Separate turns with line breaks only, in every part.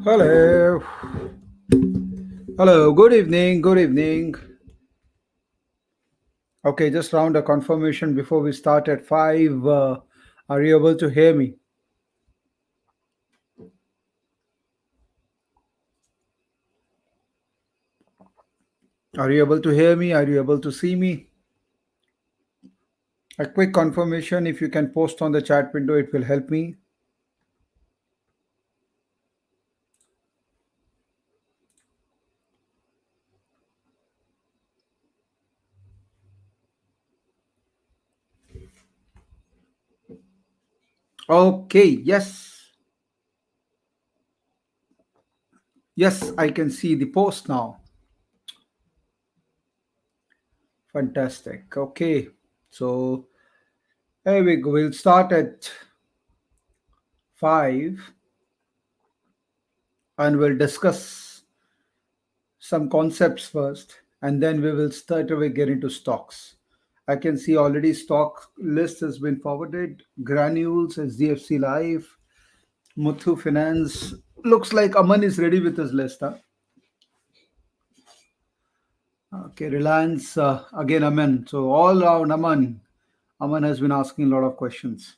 Hello. Hello. Good evening. Good evening. Okay, just round a confirmation before we start at 5. Are you able to hear me? Are you able to hear me? Are you able to see me? A quick confirmation if you can post on the chat window, it will help me. Okay, yes. Yes, I can see the post now. Fantastic. Okay, so here we go. We'll start at 5 and we'll discuss some concepts first, and then we will start away get into stocks. I can see already stock list has been forwarded. Granules, SDFC Life, Muthu Finance. Looks like Aman is ready with his list. Huh? Okay, Reliance again, Aman. So all around Aman. Aman has been asking a lot of questions.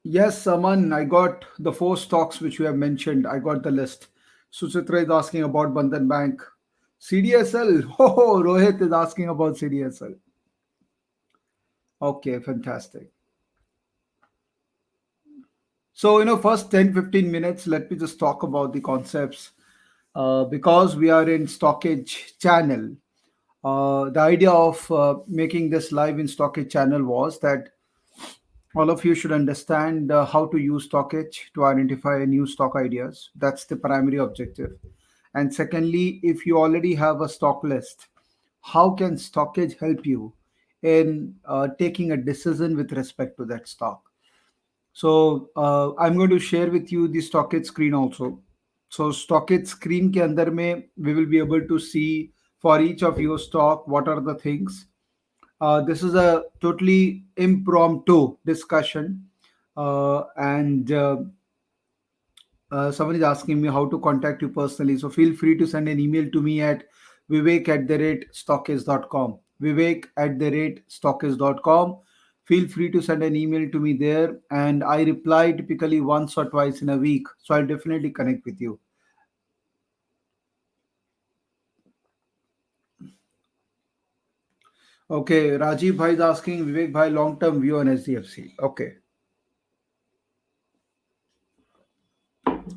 Yes, Aman, I got the four stocks which you have mentioned. I got the list. Suchitra is asking about Bandhan Bank. CDSL. Oh, Rohit is asking about CDSL. Okay, fantastic. So, first 10 15 minutes, let me just talk about the concepts. Because we are in StockEdge channel, the idea of making this live in StockEdge channel was that all of you should understand how to use StockEdge to identify new stock ideas. That's the primary objective. And secondly, if you already have a stock list, how can StockEdge help you in taking a decision with respect to that stock? So I'm going to share with you the stockage screen also. So stockage screen के अंदर में we will be able to see for each of your stock what are the things. This is a totally impromptu discussion, and someone is asking me how to contact you personally. So feel free to send an email to me at vivek@stockage.com. Vivek@stockage.com. Feel free to send an email to me there, and I reply typically once or twice in a week. So I'll definitely connect with you. Okay, Rajiv Bhai is asking Vivek Bhai long term view on SDFC. Okay.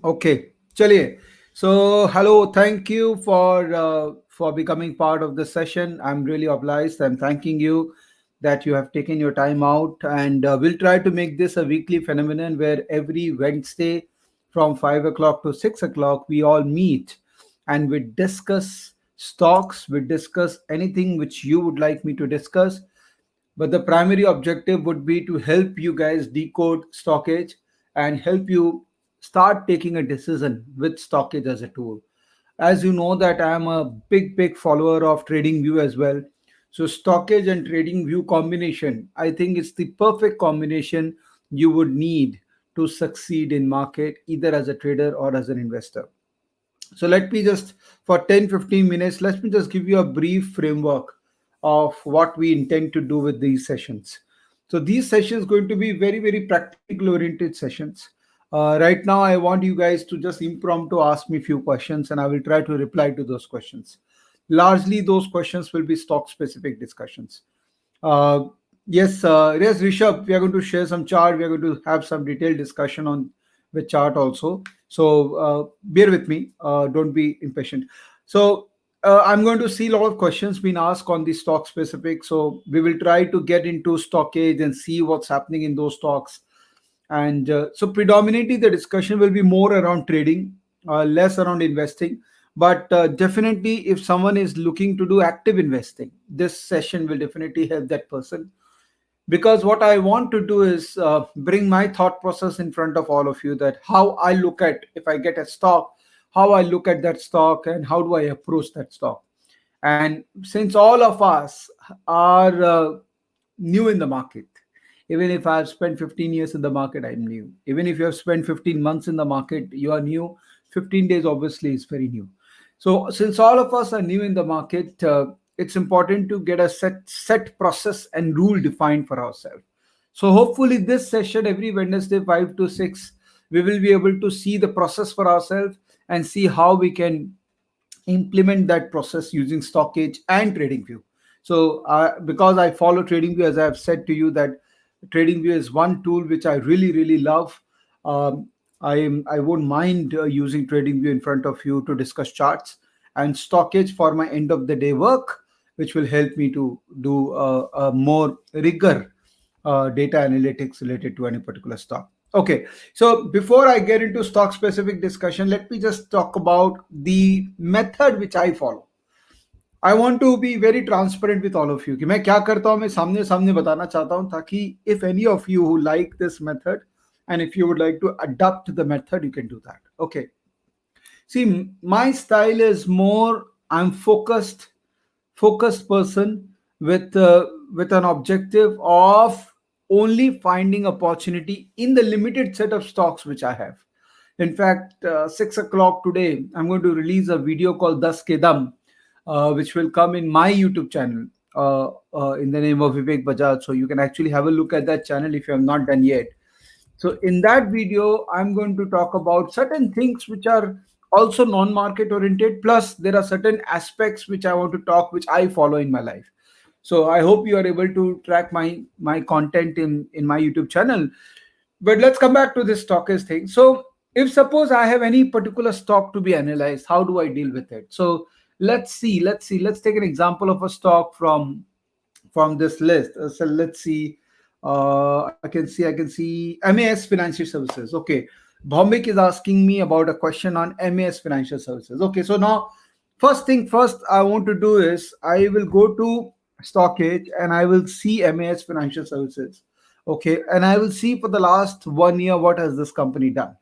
Okay, chaliye. So, hello, thank you for becoming part of this session. I'm really obliged. I'm thanking you that you have taken your time out, and we'll try to make this a weekly phenomenon where every Wednesday from 5 o'clock to 6 o'clock we all meet and we discuss stocks. We discuss anything which you would like me to discuss, but the primary objective would be to help you guys decode stockage and help you start taking a decision with stockage as a tool. As you know that I am a big follower of trading view as well. So stockage and trading view combination, I think it's the perfect combination you would need to succeed in market either as a trader or as an investor. So let me just, for 10 15 minutes, let me just give you a brief framework of what we intend to do with these sessions. So these sessions going to be very practical oriented sessions. Right now I want you guys to just impromptu ask me few questions and I will try to reply to those questions. Largely those questions will be stock specific discussions. uh, yes, Rishabh, we are going to share some chart. We are going to have some detailed discussion on the chart also. So bear with me. Don't be impatient. So I'm going to see a lot of questions being asked on the stock specific. So we will try to get into stockage and see what's happening in those stocks. And so predominantly the discussion will be more around trading, less around investing. But definitely, if someone is looking to do active investing, this session will definitely help that person. Because what I want to do is bring my thought process in front of all of you, that how I look at, if I get a stock, how I look at that stock and how do I approach that stock. And since all of us are new in the market, Even if I've spent 15 years in the market, I'm new. Even if you have spent 15 months in the market, you are new. 15 days obviously is very new. So since all of us are new in the market, it's important to get a set process and rule defined for ourselves. So hopefully this session every Wednesday 5 to 6, we will be able to see the process for ourselves and see how we can implement that process using StockEdge and TradingView. So, because I follow TradingView, as I have said to you, that TradingView is one tool which I really, really love. I won't mind using TradingView in front of you to discuss charts, and StockEdge for my end of the day work, which will help me to do a more rigor data analytics related to any particular stock. Okay, so before I get into stock specific discussion, let me just talk about the method which I follow. I want to be very transparent with all of you कि मैं क्या करता हूं, मैं सामने सामने बताना चाहता हूं, ताकि if any of you who like this method and if you would like to adopt the method, you can do that. Okay, see, my style is more, I'm focused person with an objective of only finding opportunity in the limited set of stocks which I have. In fact, 6 o'clock today, I'm going to release a video called Das Kedam, which will come in my YouTube channel in the name of Vivek Bajaj. So you can actually have a look at that channel if you have not done yet. So in that video, I'm going to talk about certain things which are also non-market oriented. Plus, there are certain aspects which I want to talk, which I follow in my life. So I hope you are able to track my content in my YouTube channel. But let's come back to this stockist thing. So if suppose I have any particular stock to be analyzed, how do I deal with it? So let's take an example of a stock from this list. So let's see. I can see MAS Financial Services. Okay, Bhaumik is asking me about a question on MAS Financial Services. Okay, so now first thing first, I want to do is I will go to StockEdge and I will see MAS Financial Services. Okay, and I will see for the last 1 year what has this company done.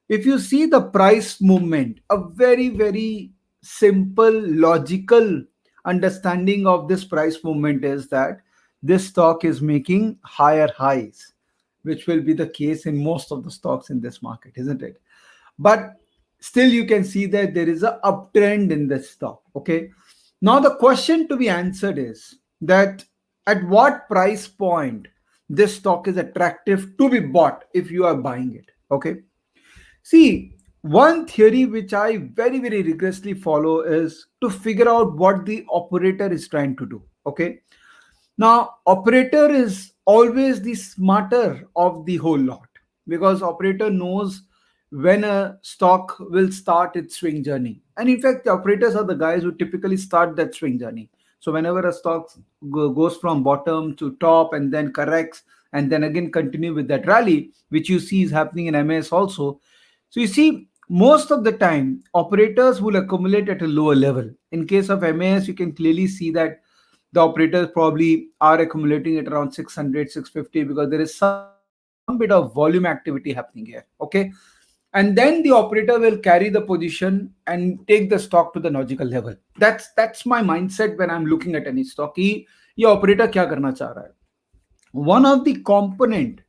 If you see the price movement, a very, very simple, logical understanding of this price movement is that this stock is making higher highs, which will be the case in most of the stocks in this market, isn't it? But still, you can see that there is a uptrend in this stock. Okay. Now, the question to be answered is that at what price point this stock is attractive to be bought if you are buying it. Okay. See, one theory which I very, very rigorously follow is to figure out what the operator is trying to do. Okay. Now, operator is always the smarter of the whole lot because operator knows when a stock will start its swing journey. And in fact, the operators are the guys who typically start that swing journey. So whenever a stock goes from bottom to top and then corrects and then again continue with that rally, which you see is happening in MAS also. So you see, most of the time, operators will accumulate at a lower level. In case of MAS, you can clearly see that the operators probably are accumulating at around 600, 650 because there is some bit of volume activity happening here. Okay. And then the operator will carry the position and take the stock to the logical level. That's my mindset when I'm looking at any stock. Ye operator kya karna cha raha hai? One of the component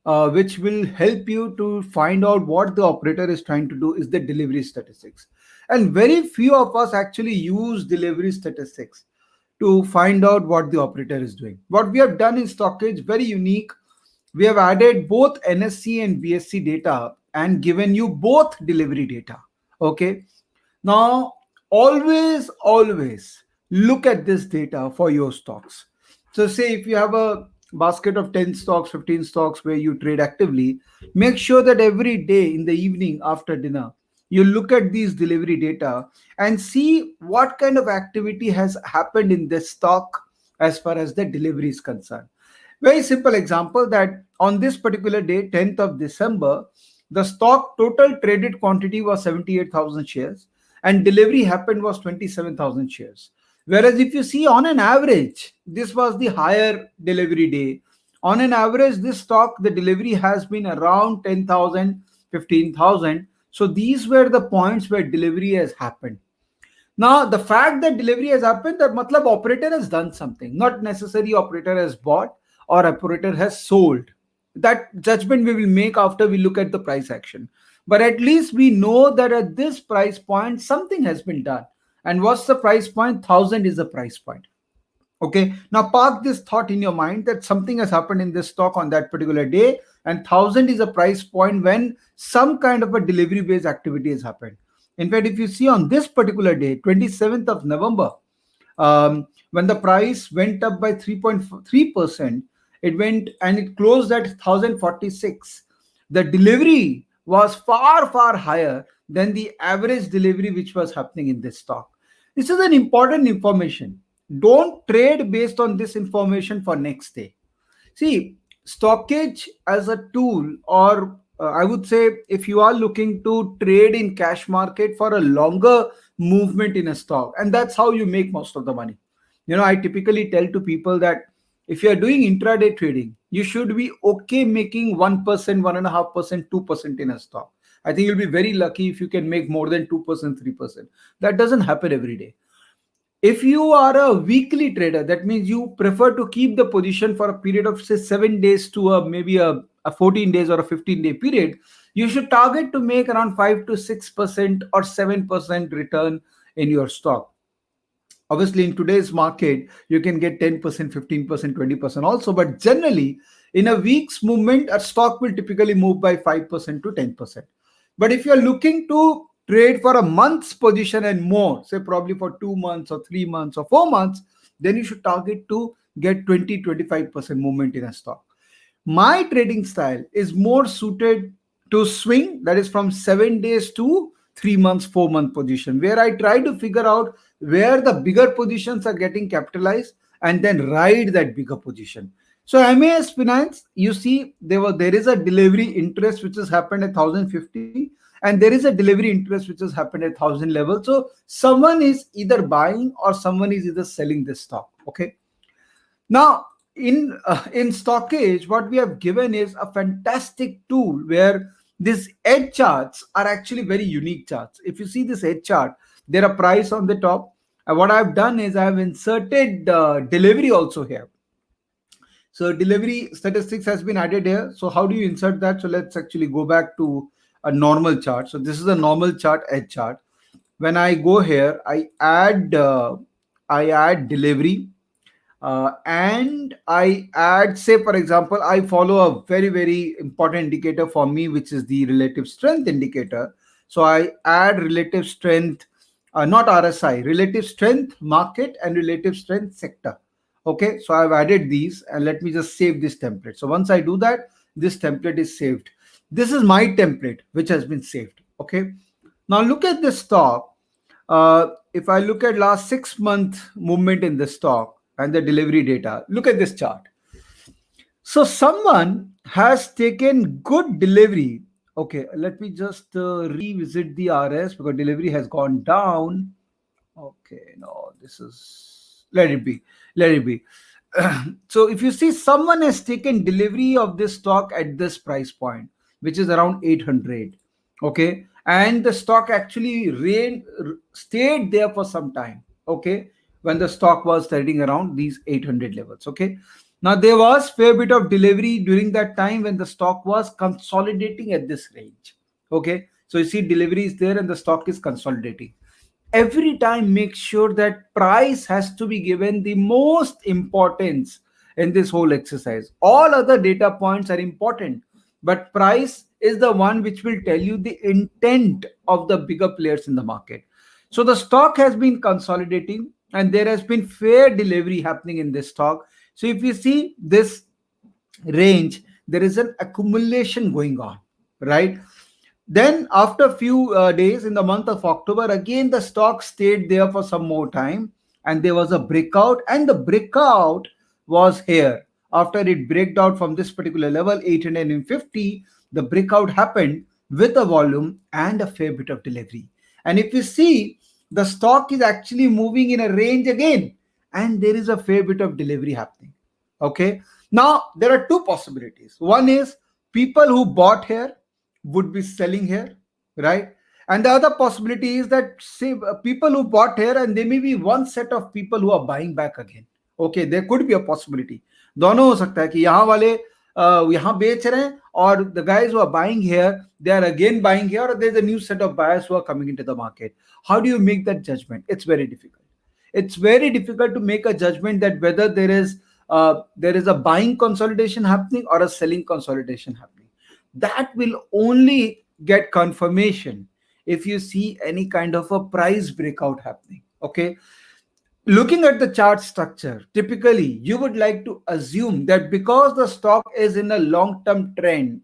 which will help you to find out what the operator is trying to do is the delivery statistics. And very few of us actually use delivery statistics to find out what the operator is doing. What we have done in StockEdge, very unique. We have added both NSC and BSC data and given you both delivery data. Okay. Now, always look at this data for your stocks. So, say if you have a basket of 10 stocks, 15 stocks where you trade actively, make sure that every day in the evening after dinner, you look at these delivery data and see what kind of activity has happened in this stock as far as the delivery is concerned. Very simple example that on this particular day, 10th of December, the stock total traded quantity was 78,000 shares and delivery happened was 27,000 shares. Whereas if you see on an average, this was the higher delivery day. On an average, this stock, the delivery has been around 10,000, 15,000. So these were the points where delivery has happened. Now, the fact that delivery has happened, that matlab operator has done something. Not necessarily operator has bought. or operator has sold. That judgment we will make after we look at the price action. But at least we know that at this price point, something has been done. And what's the price point? 1,000 is the price point. Okay, now park this thought in your mind that something has happened in this stock on that particular day, and 1,000 is a price point when some kind of a delivery based activity has happened. In fact, if you see on this particular day, 27th of November, when the price went up by 3.3%, it went and it closed at 1,046. The delivery was far, far higher than the average delivery which was happening in this stock. This is an important information. Don't trade based on this information for next day. See, stockage as a tool, or I would say, if you are looking to trade in cash market for a longer movement in a stock, and that's how you make most of the money. I typically tell to people that if you are doing intraday trading, you should be okay making 1%, 1.5%, 2% in a stock. I think you'll be very lucky if you can make more than 2%, 3%. That doesn't happen every day. If you are a weekly trader, that means you prefer to keep the position for a period of say 7 days to maybe a 14 days or a 15-day period. You should target to make around 5 to 6% or 7% return in your stock. Obviously, in today's market, you can get 10%, 15%, 20% also. But generally, in a week's movement, a stock will typically move by 5% to 10%. But if you're looking to trade for a month's position and more, say probably for 2 months or 3 months or 4 months, then you should target to get 20, 25% movement in a stock. My trading style is more suited to swing, that is from 7 days to 3 months, 4 month position, where I try to figure out where the bigger positions are getting capitalized and then ride that bigger position. So MAS Finance, you see, there is a delivery interest which has happened at 1,050, and there is a delivery interest which has happened at 1,000 level. So someone is either buying or someone is either selling this stock. Okay. Now, in stockage, what we have given is a fantastic tool where these edge charts are actually very unique charts. If you see this edge chart, there are price on the top. And what I've done is I have inserted delivery also here. So delivery statistics has been added here. So how do you insert that? So let's actually go back to a normal chart. So this is a normal chart, edge chart. When I go here, I add delivery, and I add, say for example, I follow a very, very important indicator for me, which is the relative strength indicator. So I add relative strength, not RSI, relative strength market and relative strength sector. Okay, so I've added these, and let me just save this template. So once I do that, this template is saved. This is my template which has been saved. Okay, now look at this stock. If I look at last 6 month movement in the stock and the delivery data, look at this chart. So someone has taken good delivery. Okay, let me just revisit the RS because delivery has gone down. Okay, no, this is, let it be. So if you see, someone has taken delivery of this stock at this price point, which is around 800. Okay, and the stock actually stayed there for some time. Okay, when the stock was trading around these 800 levels. Okay, now there was fair bit of delivery during that time when the stock was consolidating at this range. Okay, so you see delivery is there and the stock is consolidating. Every time make sure that price has to be given the most importance in this whole exercise. All other data points are important, but price is the one which will tell you the intent of the bigger players in the market. So the stock has been consolidating and there has been fair delivery happening in this stock. So if you see this range, there is an accumulation going on, right? Then after a few days in the month of October, again the stock stayed there for some more time, and there was a breakout, and the breakout was here. After it break out from this particular level 850, the breakout happened with a volume and a fair bit of delivery. And if you see, the stock is actually moving in a range again, and there is a fair bit of delivery happening. Okay, now there are two possibilities. One is people who bought here would be selling here, right? And the other possibility is that, say, people who bought here, and there may be one set of people who are buying back again. Okay, there could be a possibility. दोनों हो सकता है कि यहाँ वाले यहाँ बेच रहे हैं, और the guys who are buying here, they are again buying here, or there's a new set of buyers who are coming into the market. How do you make that judgment? It's very difficult. It's very difficult to make a judgment that whether there is a buying consolidation happening or a selling consolidation happening. That will only get confirmation if you see any kind of a price breakout happening. Okay, looking at the chart structure, typically you would like to assume that because the stock is in a long term trend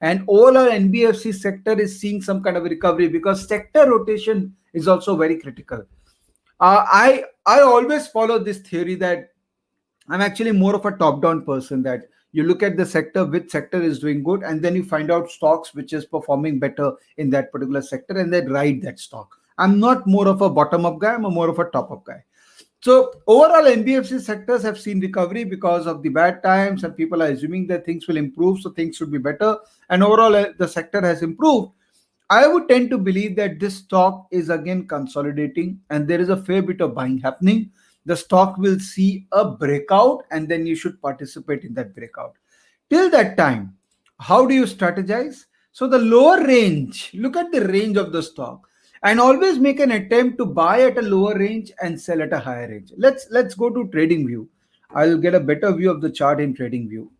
and all our NBFC sector is seeing some kind of recovery, because sector rotation is also very critical. I always follow this theory that I'm actually more of a top-down person, that you look at the sector, which sector is doing good, and then you find out stocks which is performing better in that particular sector, and then ride that stock. I'm not more of a bottom-up guy, I'm a more of a top-up guy. So overall, NBFC sectors have seen recovery because of the bad times, and people are assuming that things will improve, so things should be better. And overall, the sector has improved. I would tend to believe that this stock is again consolidating, and there is a fair bit of buying happening. The stock will see a breakout, and then you should participate in that breakout. Till that time, how do you strategize? So the lower range, look at the range of the stock, and always make an attempt to buy at a lower range and sell at a higher range. Let's go to trading view. I'll get a better view of the chart in trading view.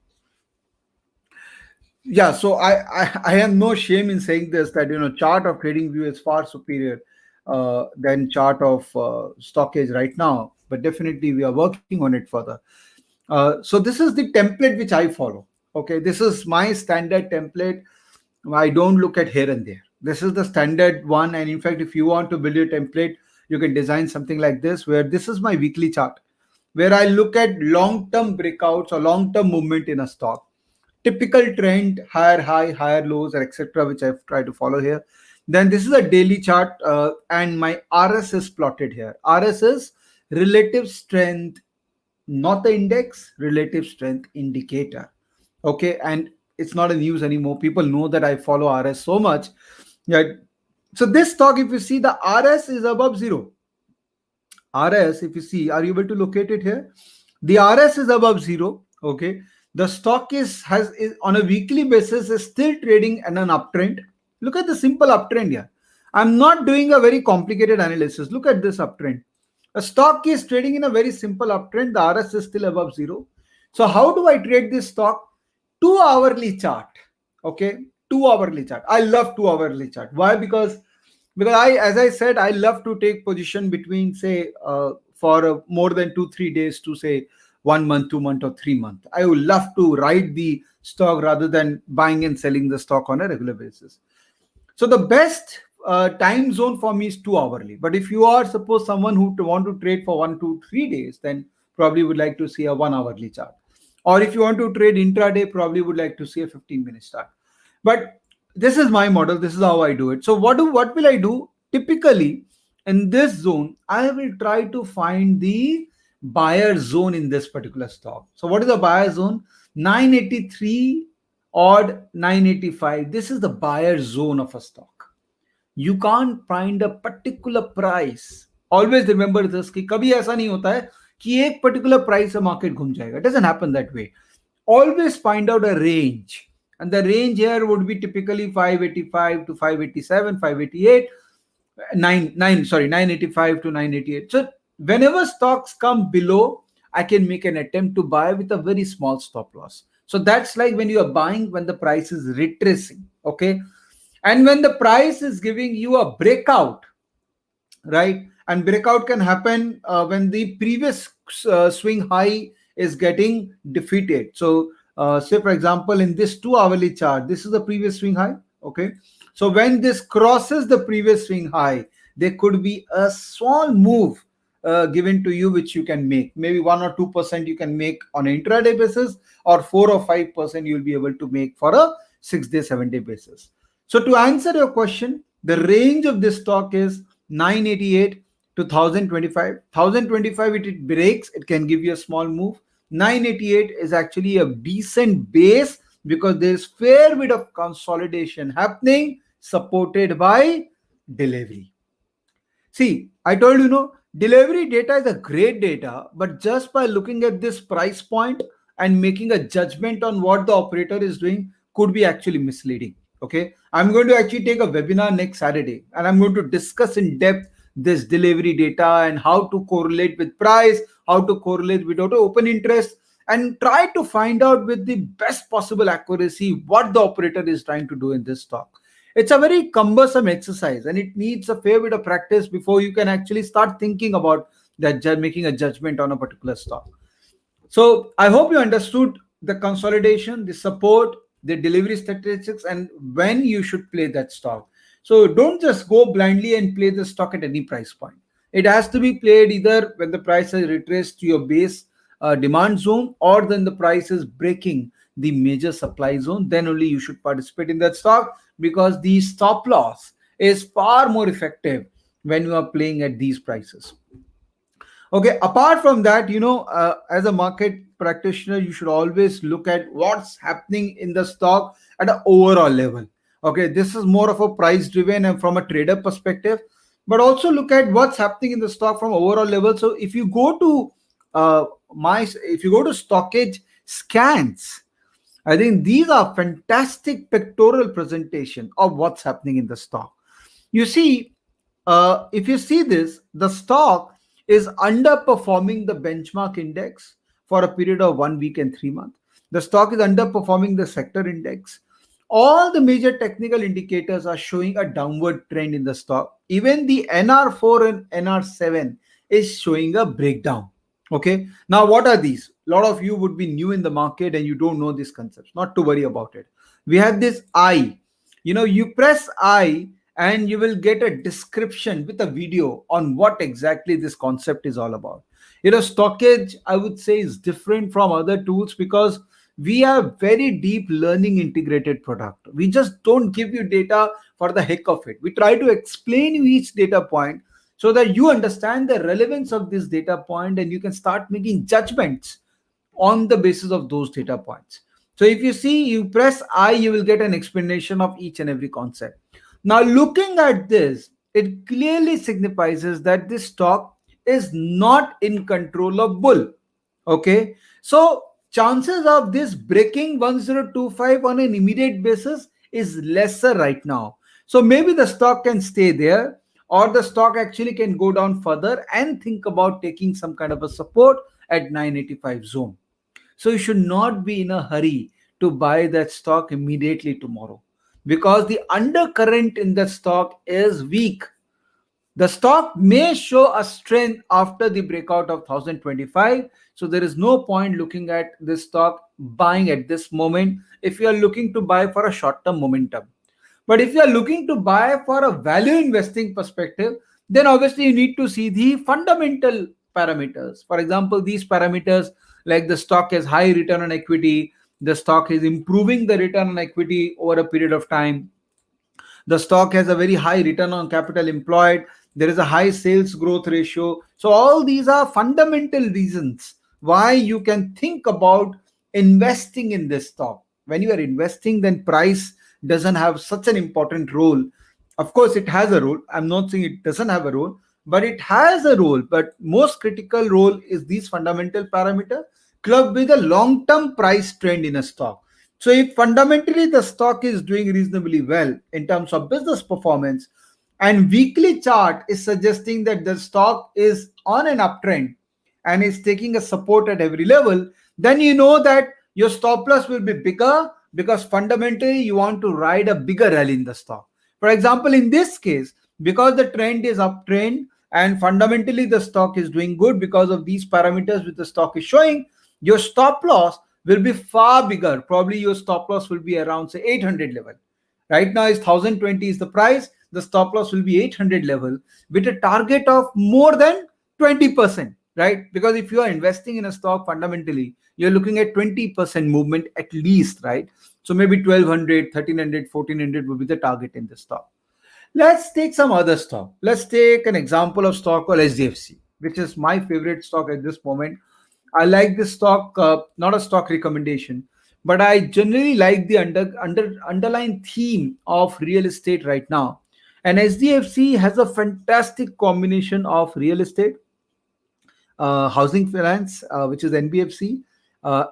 Yeah, so I have no shame in saying this, that chart of trading view is far superior than chart of StockEdge right now, but definitely we are working on it further. So this is the template which I follow. Okay, this is my standard template. I don't look at here and there. This is the standard one, and in fact, if you want to build your template, you can design something like this, where this is my weekly chart, where I look at long-term breakouts or long-term movement in a stock, typical trend, higher high, higher lows, or etc., which I've tried to follow here. Then this is a daily chart, and my RS is plotted here. RS is relative strength, not the index, relative strength indicator. Okay, and it's not a news anymore. People know that I follow RS so much. Yeah. So this stock, if you see, the RS is above zero. RS, if you see, are you able to locate it here? The RS is above zero. Okay, the stock is on a weekly basis is still trading in an uptrend. Look at the simple uptrend here. I'm not doing a very complicated analysis. Look at this uptrend. A stock is trading in a very simple uptrend. The RS is still above zero. So how do I trade this stock? 2 hourly chart. Okay, 2 hourly chart. I love 2 hourly chart. Why? Because as I said, I love to take position between, say, for more than 2-3 days to, say, 1 month, 2 month, or 3 month. I would love to ride the stock rather than buying and selling the stock on a regular basis. So the best time zone for me is 2 hourly. But if you are, suppose, someone who want to trade for 1 to 3 days, then probably would like to see a 1 hourly chart. Or if you want to trade intraday, probably would like to see a 15-minute chart. But this is my model. This is how I do it. So what will I do? Typically, in this zone, I will try to find the buyer zone in this particular stock. So what is the buyer zone? 983 odd 985. This is the buyer zone of a stock. You can't find a particular price. Always remember this, कि कभी ऐसा नहीं होता है कि एक particular price से market घूम जाएगा. It doesn't happen that way. Always find out a range. And the range here would be typically 585 to 587, 588, 985 to 988. So whenever stocks come below, I can make an attempt to buy with a very small stop loss. So that's like when you are buying when the price is retracing. Okay. And when the price is giving you a breakout, right? And breakout can happen when the previous swing high is getting defeated. So say, for example, in this 2 hourly chart, this is the previous swing high. Okay. So when this crosses the previous swing high, there could be a small move given to you, which you can make. Maybe 1 or 2% you can make on an intraday basis, or 4 or 5% you'll be able to make for a 6-day, 7-day basis. So to answer your question, the range of this stock is 988 to 1025. 1025, it breaks, it can give you a small move. 988 is actually a decent base because there's fair bit of consolidation happening, supported by delivery. See, I told you, Delivery data is a great data, but just by looking at this price point and making a judgment on what the operator is doing could be actually misleading. Okay, I'm going to actually take a webinar next Saturday and I'm going to discuss in depth this delivery data and how to correlate with price, how to correlate with auto open interest, and try to find out with the best possible accuracy what the operator is trying to do in this stock. It's a very cumbersome exercise and it needs a fair bit of practice before you can actually start thinking about that making a judgment on a particular stock. So I hope you understood the consolidation, the support, the delivery statistics, and when you should play that stock. So don't just go blindly and play the stock at any price point. It has to be played either when the price has retraced to your base demand zone, or then the price is breaking the major supply zone. Then only you should participate in that stock, because the stop loss is far more effective when you are playing at these prices. Okay, apart from that, as a market practitioner, you should always look at what's happening in the stock at an overall level. Okay, this is more of a price driven and from a trader perspective, but also look at what's happening in the stock from overall level. So if you go to if you go to StockEdge scans, I think these are fantastic pictorial presentation of what's happening in the stock. You see, if you see this, the stock is underperforming the benchmark index for a period of 1 week and 3 months. The stock is underperforming the sector index. All the major technical indicators are showing a downward trend in the stock. Even the NR4 and NR7 is showing a breakdown. Okay. Now, what are these? A lot of you would be new in the market and you don't know these concepts. Not to worry about it. We have this I. You press I and you will get a description with a video on what exactly this concept is all about. StockEdge, I would say, is different from other tools because we have very deep learning integrated product. We just don't give you data for the heck of it. We try to explain you each data point so that you understand the relevance of this data point and you can start making judgments on the basis of those data points. So if you see, you press I, you will get an explanation of each and every concept. Now, looking at this, it clearly signifies that this stock is not in control of bull. Okay. So chances of this breaking 1025 on an immediate basis is lesser right now. So maybe the stock can stay there, or the stock actually can go down further and think about taking some kind of a support at 985 zone. So you should not be in a hurry to buy that stock immediately tomorrow, because the undercurrent in the stock is weak. The stock may show a strength after the breakout of 1025. So there is no point looking at this stock buying at this moment if you are looking to buy for a short term momentum. But if you are looking to buy for a value investing perspective, then obviously you need to see the fundamental parameters. For example, these parameters like the stock has high return on equity, the stock is improving the return on equity over a period of time, the stock has a very high return on capital employed, there is a high sales growth ratio. So all these are fundamental reasons why you can think about investing in this stock. When you are investing, then price doesn't have such an important role. Of course it has a role, I'm not saying it doesn't have a role, but it has a role. But most critical role is these fundamental parameter clubbed with a long term price trend in a stock. So if fundamentally the stock is doing reasonably well in terms of business performance, and weekly chart is suggesting that the stock is on an uptrend and is taking a support at every level, then you know that your stop loss will be bigger, because fundamentally you want to ride a bigger rally in the stock. For example, in this case, because the trend is uptrend and fundamentally the stock is doing good because of these parameters which the stock is showing, your stop loss will be far bigger. Probably your stop loss will be around say 800 level. Right now is 1020 is the price. The stop loss will be 800 level with a target of more than 20%, right? Because if you are investing in a stock, fundamentally you're looking at 20% movement at least, right? So maybe 1200, 1300, 1400 will be the target in the stock. Let's take some other stock. Let's take an example of stock called SDFC, which is my favorite stock at this moment. I like this stock, not a stock recommendation, but I generally like the underlying theme of real estate right now. And SDFC has a fantastic combination of real estate. housing finance, which is NBFC,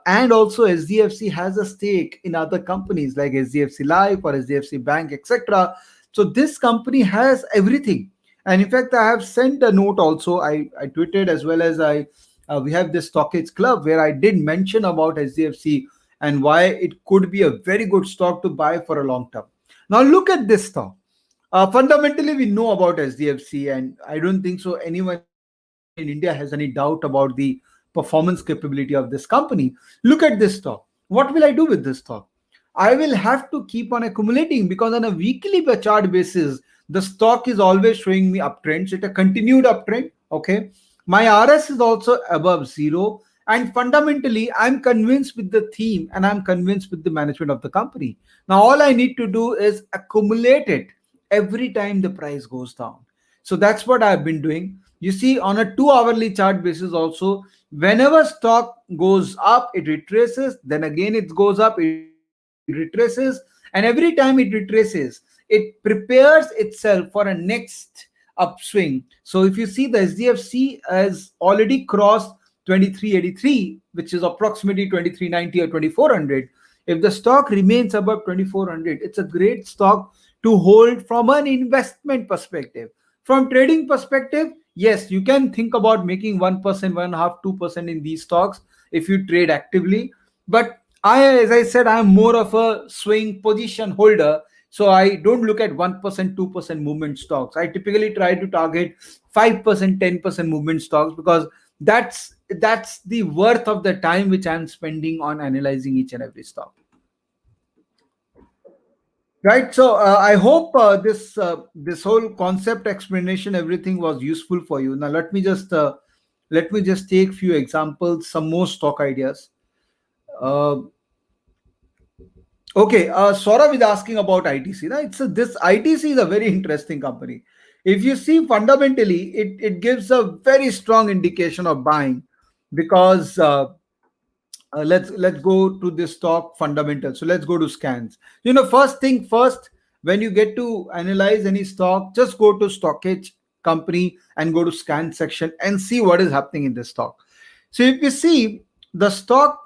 and also SDFC has a stake in other companies like SDFC Life or SDFC Bank, etc. So this company has everything. And in fact, I have sent a note also. I tweeted as well as I we have this StockEdge Club where I did mention about SDFC and why it could be a very good stock to buy for a long term. Now look at this stock. Fundamentally, we know about SDFC, and I don't think so anyone in India has any doubt about the performance capability of this company. Look at this stock. What will I do with this stock? I will have to keep on accumulating because on a weekly chart basis, the stock is always showing me uptrends. It's a continued uptrend. Okay. My RS is also above zero. And fundamentally, I'm convinced with the theme and I'm convinced with the management of the company. Now, all I need to do is accumulate it every time the price goes down. So that's what I've been doing. You see, on a 2 hourly chart basis, also, whenever stock goes up, it retraces, then again it goes up, it retraces, and every time it retraces, it prepares itself for a next upswing. So if you see, the SDFC has already crossed 2383, which is approximately 2390 or 2400. If the stock remains above 2400, it's a great stock to hold from an investment perspective. From trading perspective, yes, you can think about making 1%, 1.5%, 2% in these stocks if you trade actively. But as I said, I'm more of a swing position holder. So I don't look at 1%, 2% movement stocks. I typically try to target 5%, 10% movement stocks because that's the worth of the time which I'm spending on analyzing each and every stock. Right. So I hope this whole concept explanation, everything was useful for you. Now let me just take few examples, some more stock ideas. Uh, okay, Saurav is asking about ITC. Now, this ITC is a very interesting company. If you see fundamentally, it gives a very strong indication of buying because let's go to this stock fundamental. So let's go to scans. First thing first, when you get to analyze any stock, just go to stockage company and go to scan section and see what is happening in this stock. So if you see, the stock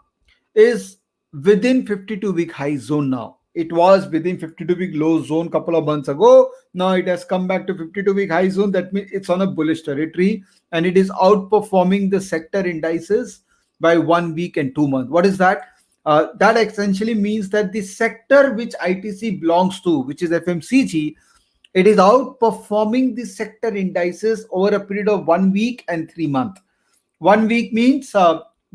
is within 52-week high zone now. It was within 52-week low zone couple of months ago. Now it has come back to 52-week high zone. That means it's on a bullish territory and it is outperforming the sector indices by 1 week and 2 months. What is that? That essentially means that the sector which ITC belongs to, which is FMCG, it is outperforming the sector indices over a period of 1 week and 3 months. 1 week means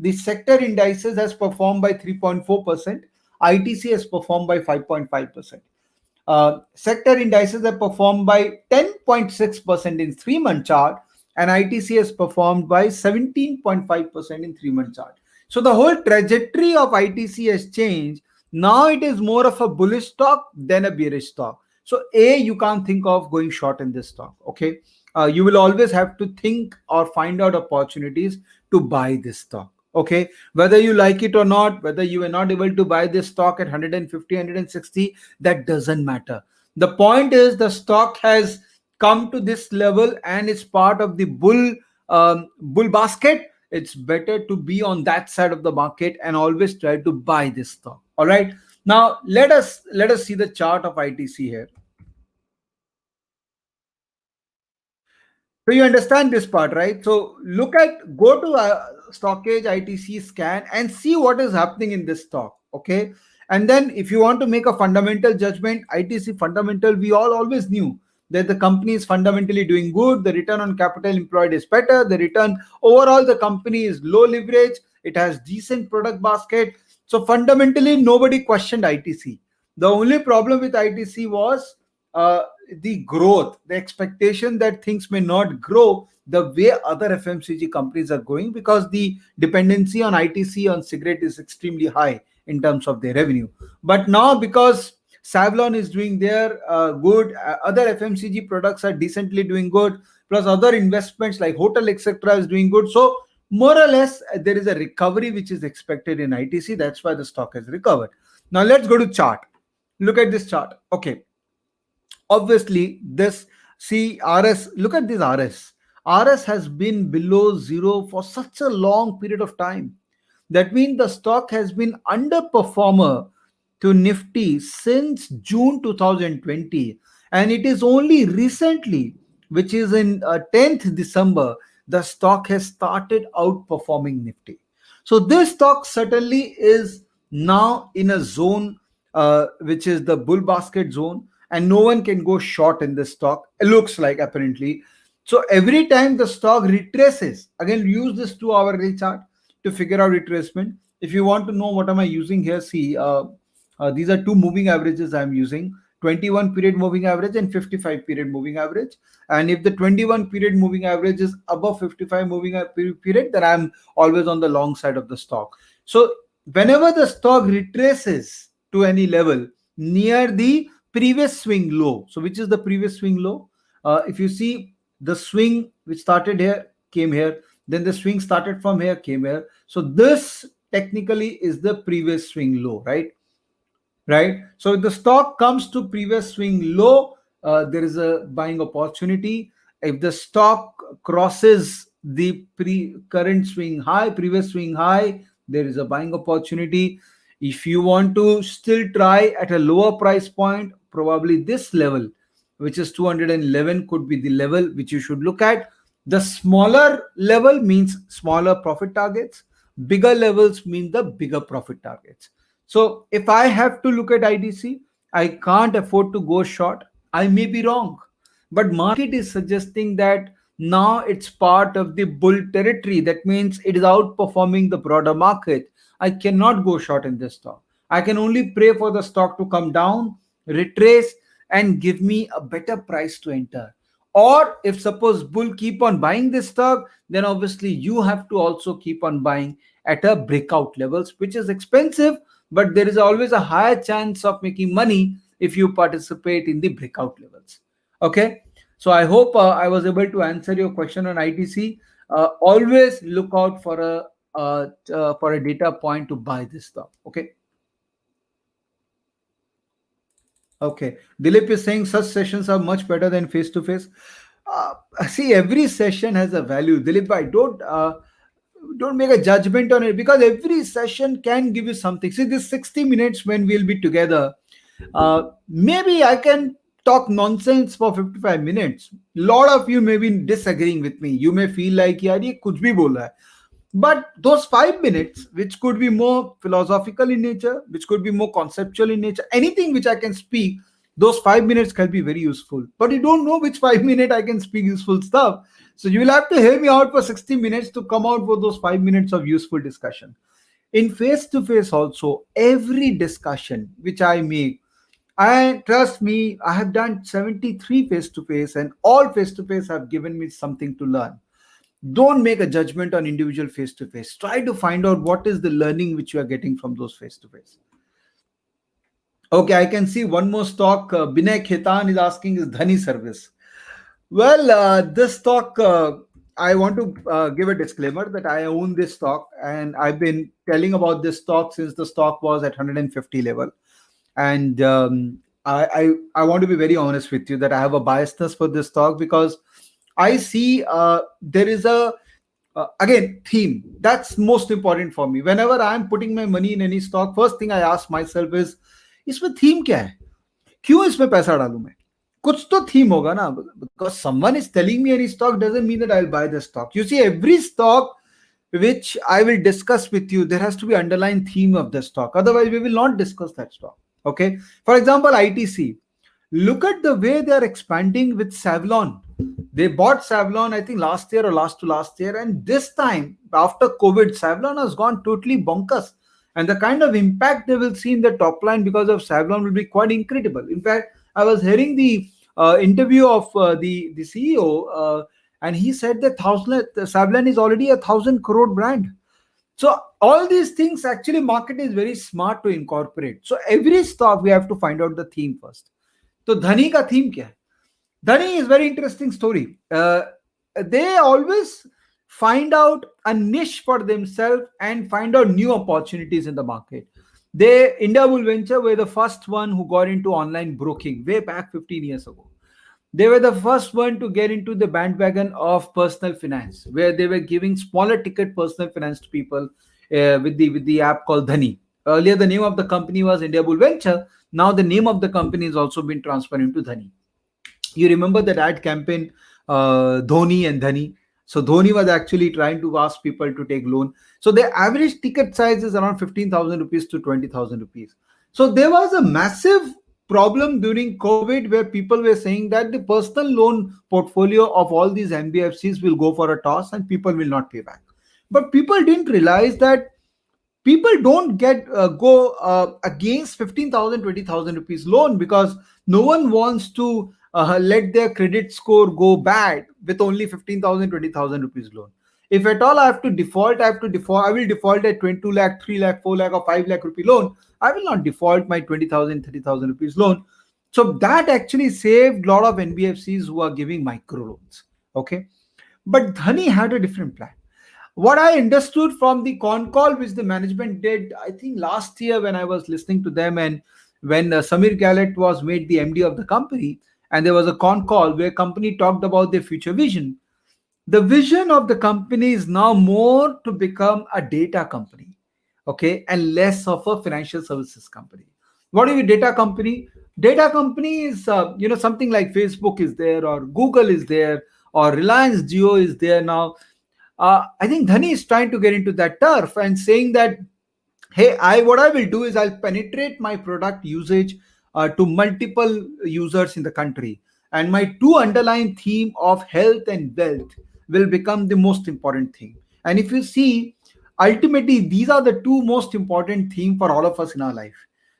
the sector indices has performed by 3.4%. ITC has performed by 5.5%. Sector indices have performed by 10.6% in 3 month chart, and ITC has performed by 17.5% in 3 month chart. So the whole trajectory of ITC has changed. Now it is more of a bullish stock than a bearish stock. So you can't think of going short in this stock. Okay, you will always have to think or find out opportunities to buy this stock. Okay, whether you like it or not, whether you are not able to buy this stock at 150, 160, that doesn't matter. The point is the stock has come to this level and it's part of the bull basket. It's better to be on that side of the market and always try to buy this stock. All right, now let us see the chart of ITC here. So you understand this part, right? So go to stockage ITC scan and see what is happening in this stock. Okay. And then if you want to make a fundamental judgment, ITC fundamental, we all always knew that the company is fundamentally doing good. The return on capital employed is better. The return overall, the company is low leverage. It has decent product basket. So fundamentally, nobody questioned ITC. The only problem with ITC was uh, the growth, the expectation that things may not grow the way other FMCG companies are going because the dependency on ITC on cigarette is extremely high in terms of their revenue. But now because Savlon is doing their good, other FMCG products are decently doing good, plus other investments like hotel etc. is doing good. So more or less there is a recovery which is expected in ITC. That's why the stock has recovered. Now let's go to chart. Look at this chart. Okay, obviously this, see RS, look at this RS. RS has been below zero for such a long period of time. That means the stock has been underperformer to Nifty since June 2020, and it is only recently, which is in 10th December, the stock has started outperforming Nifty. So this stock certainly is now in a zone which is the bull basket zone, and no one can go short in this stock. It looks like apparently. So every time the stock retraces, again use this 2 hourly chart to figure out retracement. If you want to know what am I using here, see these are two moving averages I'm using: 21 period moving average and 55 period moving average. And if the 21 period moving average is above 55 moving period, then I'm always on the long side of the stock. So whenever the stock retraces to any level near the previous swing low, so which is the previous swing low? If you see the swing which started here, came here, then the swing started from here, came here. So this technically is the previous swing low, right? So if the stock comes to previous swing low, there is a buying opportunity. If the stock crosses the current swing high, previous swing high, there is a buying opportunity. If you want to still try at a lower price point, probably this level, which is 211, could be the level which you should look at. The smaller level means smaller profit targets, bigger levels mean the bigger profit targets. So if I have to look at IDC, I can't afford to go short. I may be wrong, but market is suggesting that now it's part of the bull territory. That means it is outperforming the broader market. I cannot go short in this stock. I can only pray for the stock to come down, retrace, and give me a better price to enter. Or if suppose bull keep on buying this stock, then obviously you have to also keep on buying at a breakout levels, which is expensive, but there is always a higher chance of making money if you participate in the breakout levels. Okay, so I hope I was able to answer your question on ITC. Always look out for a data point to buy this stock. Okay, Dilip is saying such sessions are much better than face to face. See, every session has a value, Dilip. I don't make a judgment on it, because every session can give you something. See, this 60 minutes when we'll be together, maybe I can talk nonsense for 55 minutes. Lot of you may be disagreeing with me. You may feel like yaar ye kuch bhi bola hai. But those 5 minutes, which could be more philosophical in nature, which could be more conceptual in nature, anything which I can speak, those 5 minutes can be very useful. But you don't know which 5 minute I can speak useful stuff. So you will have to hear me out for 60 minutes to come out with those 5 minutes of useful discussion. In face to face, also, every discussion which I make, I trust me, I have done 73 face to face, and all face to face have given me something to learn. Don't make a judgment on individual face to face. Try to find out what is the learning which you are getting from those face to face. Okay, I can see one more stock. Binay Khetan is asking, is Dhani Service? Well, this stock, I want to give a disclaimer that I own this stock, and I've been telling about this stock since the stock was at 150 level. And I want to be very honest with you that I have a biasness for this stock, because I see there is a again theme that's most important for me. Whenever I am putting my money in any stock, first thing I ask myself is, इसमें theme क्या है? क्यों इसमें पैसा डालूं मैं? कुछ तो theme होगा ना, because someone is telling me any stock doesn't mean that I'll buy the stock. You see, every stock which I will discuss with you, there has to be underlying theme of the stock. Otherwise, we will not discuss that stock. Okay. For example, ITC. Look at the way they are expanding with Savlon. They bought Savlon, I think, last year or last to last year. And this time, after COVID, Savlon has gone totally bonkers. And the kind of impact they will see in the top line because of Savlon will be quite incredible. In fact, I was hearing the interview of the CEO, and he said that Savlon is already 1,000 crore brand. So all these things, actually, market is very smart to incorporate. So every stock, we have to find out the theme first. So Dhani ka theme kya hai? Dhani is very interesting story. They always find out a niche for themselves and find out new opportunities in the market. India Bull Venture were the first one who got into online broking way back 15 years ago. They were the first one to get into the bandwagon of personal finance, where they were giving smaller ticket personal finance to people with the app called Dhani. Earlier, the name of the company was India Bull Venture. Now, the name of the company has also been transferred into Dhani. You remember that ad campaign, Dhoni and Dhani? So Dhoni was actually trying to ask people to take loan. So the average ticket size is around 15,000 rupees to 20,000 rupees. So there was a massive problem during COVID where people were saying that the personal loan portfolio of all these NBFCs will go for a toss and people will not pay back. But people didn't realize that people don't get go against 15,000, 20,000 rupees loan, because no one wants to let their credit score go bad with only 15,000, 20,000 rupees loan. If at all I have to default, I will default at 22 lakh, 3 lakh, 4 lakh or 5 lakh rupee loan. I will not default my 20,000, 30,000 rupees loan. So that actually saved a lot of NBFCs who are giving micro loans. Okay. But Dhani had a different plan. What I understood from the con call which the management did, I think last year when I was listening to them, and when Samir Galet was made the MD of the company, and there was a con call where company talked about their future vision. The vision of the company is now more to become a data company, okay, and less of a financial services company. What is a data company? Data company is something like Facebook is there, or Google is there, or Reliance Jio is there now. I think Dhani is trying to get into that turf and saying that, hey, I what I will do is I'll penetrate my product usage to multiple users in the country, and my two underlying theme of health and wealth will become the most important thing. And if you see, ultimately these are the two most important theme for all of us in our life.